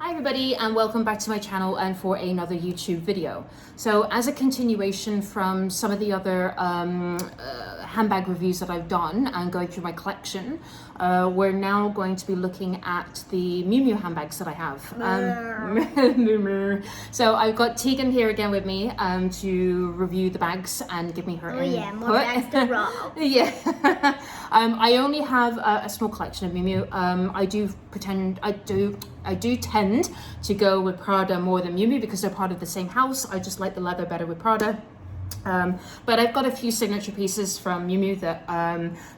Hi everybody and welcome back to my channel and for another YouTube video. So as a continuation from some of the other handbag reviews that I've done and going through my collection, we're now going to be looking at the Miu Miu handbags that I have. So I've got Tegan here again with me to review the bags and give me her input. Yeah, more bags to roll. Yeah. I only have a small collection of Miu Miu. I do tend to go with Prada more than Miu Miu because they're part of the same house. I just like the leather better with Prada. But I've got a few signature pieces from Miu Miu that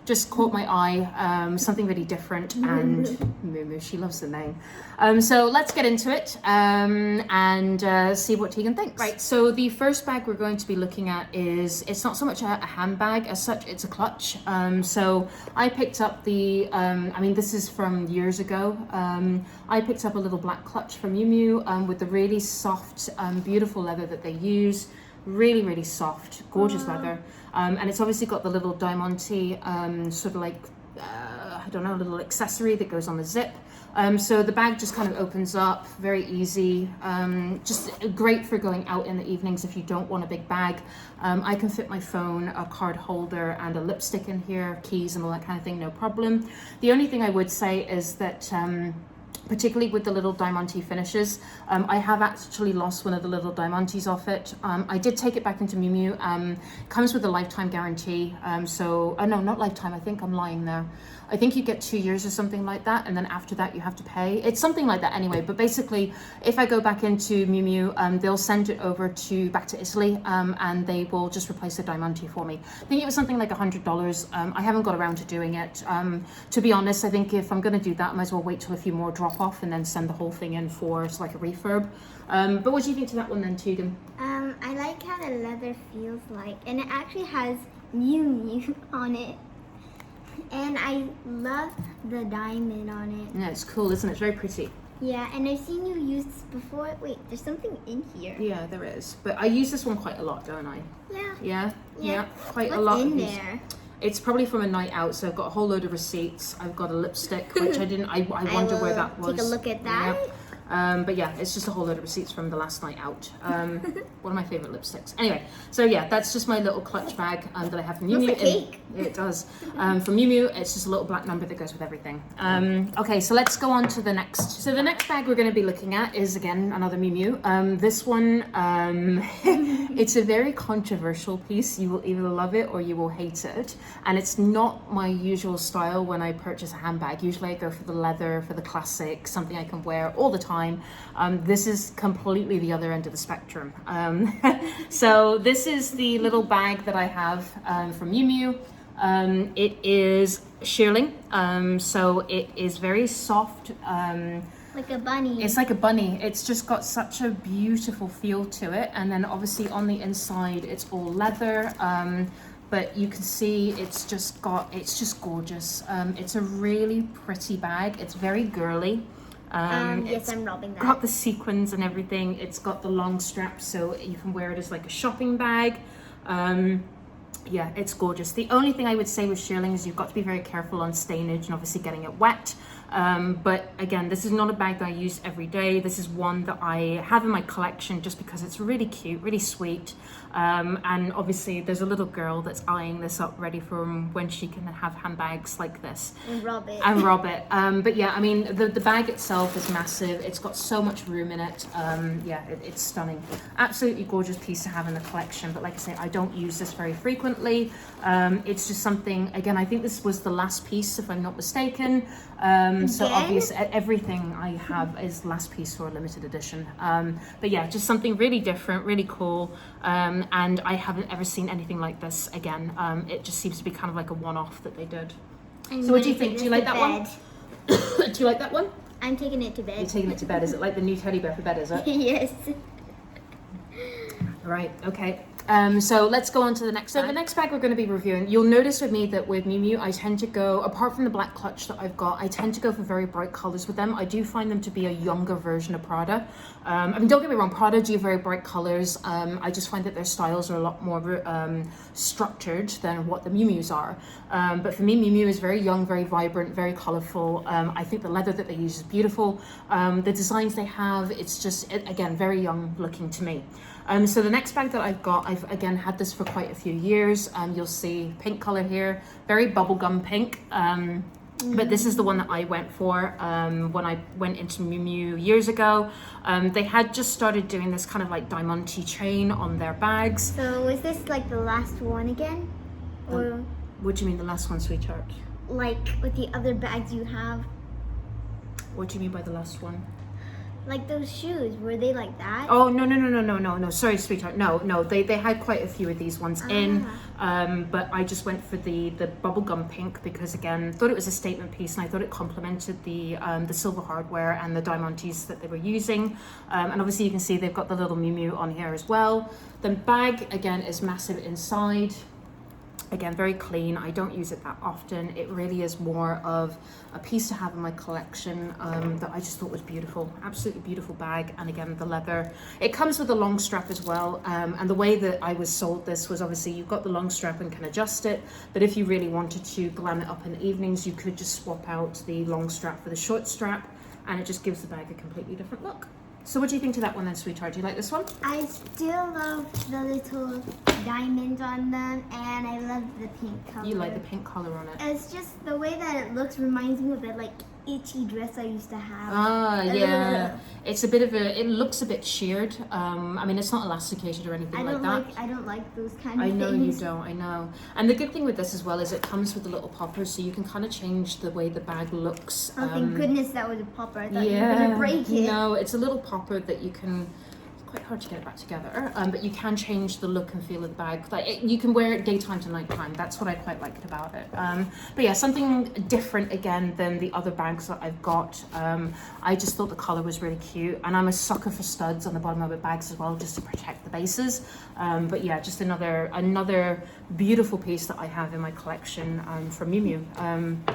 just caught my eye, something really different, and Miu Miu, she loves the name. So let's get into it and see what Tegan thinks. Right, so the first bag we're going to be looking at it's not so much a handbag as such, it's a clutch. So I picked up the, I mean this is from years ago, I picked up a little black clutch from Miu Miu with the really soft, beautiful leather that they use. Really soft, gorgeous leather, and it's obviously got the little diamante sort of like I don't know, a little accessory that goes on the zip. So the bag just kind of opens up, very easy, just great for going out in the evenings if you don't want a big bag. I can fit my phone, a card holder and a lipstick in here, keys and all that kind of thing, no problem. The only thing I would say is that particularly with the little diamante finishes, I have actually lost one of the little diamantes off it. I did take it back into Miu Miu. Comes with a lifetime guarantee. So, no, not lifetime, I think I'm lying there. I think you get 2 years or something like that, and then after that you have to pay. It's something like that anyway, but basically, if I go back into Miu Miu, they'll send it over back to Italy, and they will just replace the diamante for me. I think it was something like $100. I haven't got around to doing it. To be honest, I think if I'm gonna do that, I might as well wait till a few more drop off and then send the whole thing in for like a refurb. But what do you think to that one then, Tegan? I like how the leather feels like, and it actually has Miu Miu on it. And I love the diamond on it. Yeah, it's cool, isn't it? It's very pretty. Yeah, and I've seen you use this before. Wait, there's something in here. Yeah, there is. But I use this one quite a lot, don't I? Yeah. Yeah, quite a lot. What's in there? It's probably from a night out, so I've got a whole load of receipts. I've got a lipstick, which I wonder where that was. Take a look at that. Yeah. But yeah, it's just a whole load of receipts from the last night out. One of my favorite lipsticks. Anyway, so yeah, that's just my little clutch bag that I have from Miu Miu. Looks like cake. It does. From Miu Miu, it's just a little black number that goes with everything. Okay, so let's go on to the next. So the next bag we're going to be looking at is again another Miu Miu. This one, it's a very controversial piece. You will either love it or you will hate it, and it's not my usual style when I purchase a handbag. Usually I go for the leather, for the classic, something I can wear all the time. This is completely the other end of the spectrum. So this is the little bag that I have from Miu Miu. It is shearling, so it is very soft. Like a bunny. It's like a bunny. It's just got such a beautiful feel to it, and then obviously on the inside it's all leather. But you can see it's just gorgeous. It's a really pretty bag. It's very girly. Yes, I'm robbing that. It's got the sequins and everything. It's got the long straps, so you can wear it as like a shopping bag. Yeah, it's gorgeous. The only thing I would say with shearling is you've got to be very careful on stainage and obviously getting it wet. But again, this is not a bag that I use every day. This is one that I have in my collection just because it's really cute, really sweet. And obviously there's a little girl that's eyeing this up ready for when she can have handbags like this. And rob it. But yeah, I mean, the bag itself is massive. It's got so much room in it. Yeah, it's stunning. Absolutely gorgeous piece to have in the collection. But like I say, I don't use this very frequently. It's just something, again, I think this was the last piece, if I'm not mistaken. So obviously everything I have is last piece or limited edition. But yeah, just something really different, really cool. And I haven't ever seen anything like this again. It just seems to be kind of like a one-off that they did. So what do you think? Do you like that one? Do you like that one? I'm taking it to bed. You're taking it to bed. Is it like the new teddy bear for bed, is it? Yes. Right, okay. So let's go on to the next bag. So the next bag we're going to be reviewing, you'll notice with me that with Miu Miu, I tend to go, apart from the black clutch that I've got, I tend to go for very bright colors with them. I do find them to be a younger version of Prada. I mean, don't get me wrong, Prada do very bright colors. I just find that their styles are a lot more structured than what the Miu Miu's are. But for me, Miu Miu is very young, very vibrant, very colorful. I think the leather that they use is beautiful. The designs they have, it's just, again, very young looking to me. So the next bag that I've got, I've again had this for quite a few years. You'll see pink color here, very bubblegum pink. But this is the one that I went for when I went into Miu Miu years ago. They had just started doing this kind of like diamante chain on their bags. So is this like the last one again? Or What do you mean the last one, sweetheart? like with the other bags you have? What do you mean by the last one? Like those shoes, were they like that? Oh, no. Sorry, sweetheart. No. They had quite a few of these ones in. But I just went for the bubblegum pink because, again, thought it was a statement piece and I thought it complemented the silver hardware and the diamantes that they were using. And obviously you can see they've got the little Miu Miu on here as well. The bag, again, is massive inside. Again, very clean. I don't use it that often. It really is more of a piece to have in my collection that I just thought was beautiful. Absolutely beautiful bag. And again, the leather. It comes with a long strap as well. And the way that I was sold this was obviously you've got the long strap and can adjust it. But if you really wanted to glam it up in the evenings, you could just swap out the long strap for the short strap. And it just gives the bag a completely different look. So what do you think to that one then, sweetheart? Do you like this one? I still love the little diamonds on them, and I love the pink color. You like the pink color on it? It's just the way that it looks reminds me of that like itchy dress I used to have. Ah, yeah. It's a bit of a, it looks a bit sheared. I mean, it's not elasticated or anything like that. I don't like those kind of I know things. you don't, I know. And the good thing with this as well is it comes with a little popper, so you can kind of change the way the bag looks. Oh, thank goodness that was a popper. I thought you were Yeah, going to break it. no, it's a little popper that you can, it's quite hard to get it back together, but you can change the look and feel of the bag. Like you can wear it daytime to nighttime. That's what I quite liked about it. But yeah, something different again than the other bags that I've got. I just thought the color was really cute, and I'm a sucker for studs on the bottom of the bags as well, just to protect the bases. But yeah, just another beautiful piece that I have in my collection from Miu Miu.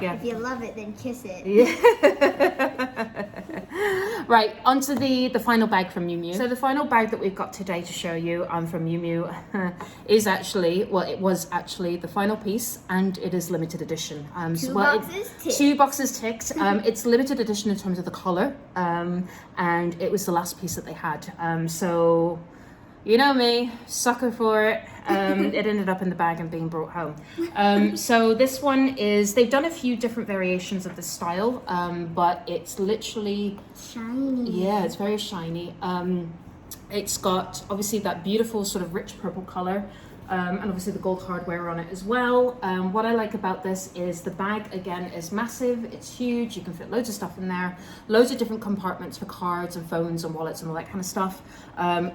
Yeah. If you love it, then kiss it. Yeah. Right, onto the final bag from Miu Miu. So the final bag that we've got today to show you from Miu Miu is actually, well, it was actually the final piece, and it is limited edition. Two boxes ticked. It's limited edition in terms of the color, and it was the last piece that they had. So, you know me, sucker for it. It ended up in the bag and being brought home. So this one is, they've done a few different variations of the style, but it's literally shiny. Yeah, it's very shiny. It's got obviously that beautiful sort of rich purple color, and obviously the gold hardware on it as well. What I like about this is the bag, again, is massive. It's huge. You can fit loads of stuff in there, loads of different compartments for cards and phones and wallets and all that kind of stuff.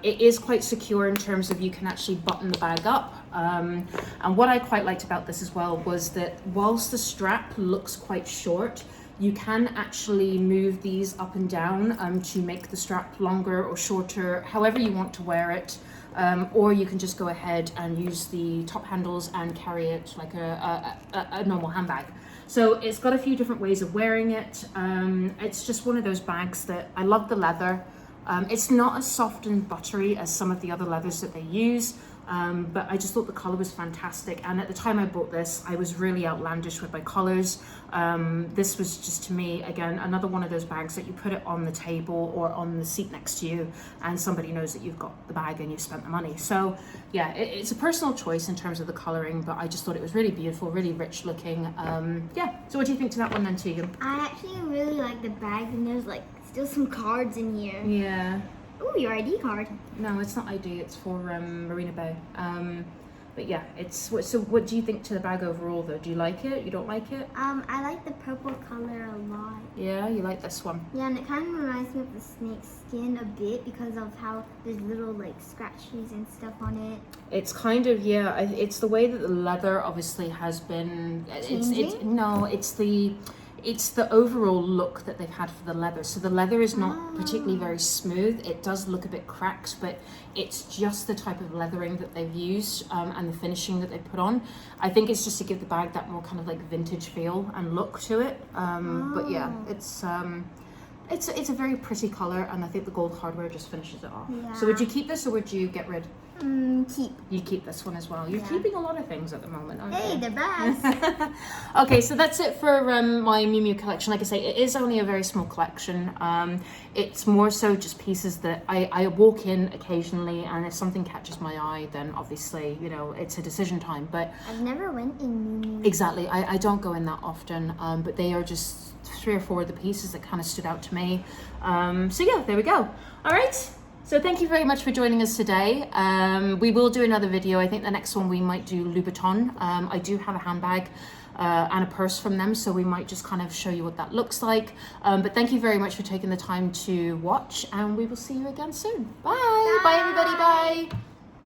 It is quite secure in terms of you can actually button the bag up. And what I quite liked about this as well was that whilst the strap looks quite short, you can actually move these up and down to make the strap longer or shorter, however you want to wear it. Or you can just go ahead and use the top handles and carry it like a normal handbag. So it's got a few different ways of wearing it. It's just one of those bags that I love the leather. It's not as soft and buttery as some of the other leathers that they use. But I just thought the color was fantastic, and at the time I bought this, I was really outlandish with my colors. This was just, to me, again, another one of those bags that you put it on the table or on the seat next to you, and somebody knows that you've got the bag and you've spent the money. So yeah, it's a personal choice in terms of the coloring, but I just thought it was really beautiful, really rich looking. Yeah, so what do you think to that one then, Tegan? I actually really like the bag, and there's like still some cards in here. Yeah. Ooh, your ID card. No, it's not ID, it's for Marina Bay. But yeah, so what do you think to the bag overall though? Do you like it? You don't like it? I like the purple color a lot. Yeah, you like this one? Yeah, and it kind of reminds me of the snake skin a bit because of how there's little like scratches and stuff on it. It's kind of, yeah, it's the way that the leather obviously has been, it's the overall look that they've had for the leather. So the leather is not particularly very smooth. It does look a bit cracked, but it's just the type of leathering that they've used and the finishing that they put on. I think it's just to give the bag that more kind of like vintage feel and look to it. But yeah, it's a very pretty color, and I think the gold hardware just finishes it off. Yeah. So would you keep this or would you get rid? Keep. You keep this one as well. You're keeping a lot of things at the moment, aren't Hey, you? the best. Okay, so that's it for my Miu Miu collection. Like I say, it is only a very small collection. It's more so just pieces that I walk in occasionally, and if something catches my eye, then obviously, you know, it's a decision time. But I've never went in Miu Miu. exactly, I don't go in that often, but they are just 3 or 4 of the pieces that kind of stood out to me. So yeah, there we go. All right. So thank you very much for joining us today. We will do another video. I think the next one we might do Louboutin. I do have a handbag and a purse from them, so we might just kind of show you what that looks like. But thank you very much for taking the time to watch, and we will see you again soon. Bye. Bye everybody. Bye.